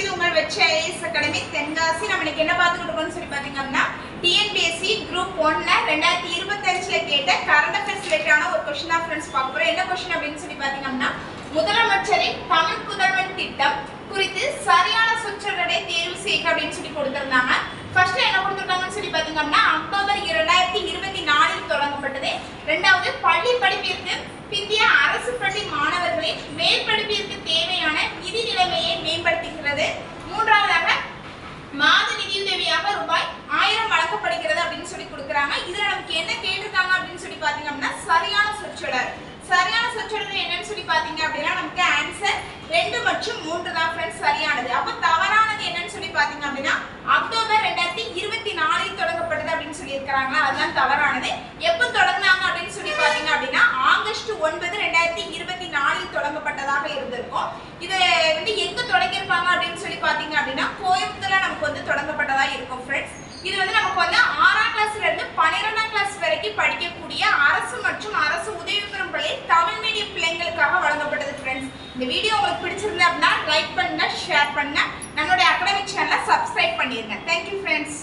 இது உங்கள் வெற்றி ஐஏஎஸ் அகாடமி தென்காசி. நம்ம இன்னைக்கு என்ன பார்த்துக்கிட்டு இருக்கோம்னு சொல்லி பார்த்தீங்கன்னா டிஎன்பிஎஸ்சி குரூப் 1ல 2025ல கேட்ட கரண்ட் அஃபேர்ஸ் ரிலேட்டடான ஒரு क्वेश्चन தான் फ्रेंड्स பார்க்க போறோம். என்ன क्वेश्चन அப்படினு சொல்லி பார்த்தீங்கன்னா முதலமைச்சரின் தமிழ் புதல்வன் திட்டம் குறித்து சரியான சொற்றொடரை தேர்வு செய்க அப்படினு சொல்லி கொடுத்திருந்தாங்க. ஃபர்ஸ்ட் என்ன கொடுத்திருக்காங்கன்னு சொல்லி பார்த்தீங்கன்னா அக்டோபர் 2024 இல் தொடங்கப்பட்டது. இரண்டாவது பள்ளி படிப்பிற்கு பிந்திய அரசு பள்ளி மாணவர்களின் மேல் படிப்பிற்கு தேவையான நிதி நிலைமையை மேம்படுத்துகிறது. மூன்றாவதாக மாத நிதியுதவியாக ரூபாய் 1000 வழங்கப்படுகிறது அப்படின்னு சொல்லி கொடுக்குறாங்க. இதுல நமக்கு என்ன கேட்டிருக்காங்க அப்படின்னு சொல்லி பாத்தீங்கன்னா சரியான சொற்றொடர். சரியான சொற்றொடர் என்னன்னு சொல்லி பாத்தீங்க அப்படின்னா நமக்கு ஆன்சர் 2 மற்றும் 3 தான் ஃப்ரெண்ட்ஸ் சரியானது. அப்ப தவறானது என்னன்னு சொல்லி பாத்தீங்க அப்படின்னா அக்டோபர் 2024 தொடங்கப்பட்டது அப்படின்னு சொல்லி இருக்காங்க. அதுதான் தவறானது. எப்ப தொடங்கினாங்க அப்படின்னு சொல்லி பாத்தீங்க அப்படின்னா ஆகஸ்ட் 9, 2024 தொடங்கப்பட்டதாக இருந்திருக்கும். இது எங்க தொடங்கியிருப்பாங்க அப்படின்னு சொல்லி பாத்தீங்க அப்படின்னா கோயம்புத்தூர்ல நமக்கு தொடங்கப்பட்டதா இருக்கும் ஃப்ரெண்ட்ஸ். இது நமக்கு 6ஆம் கிளாஸ்ல இருந்து 12ஆம் கிளாஸ் வரைக்கும் படிக்கக்கூடிய அரசு மற்றும் அரசு உதவி பெறும் பள்ளி தமிழ் மீடியம் பிள்ளைகளுக்காக வழங்கப்பட்டது ஃப்ரெண்ட்ஸ். இந்த வீடியோ உங்களுக்கு பிடிச்சிருந்தா அப்படின்னா லைக் பண்ணுங்க, ஷேர் பண்ணுங்க, நம்மளுடைய அகாடமிக் சேனலை சப்ஸ்கிரைப் பண்ணிருங்க. Thank you friends.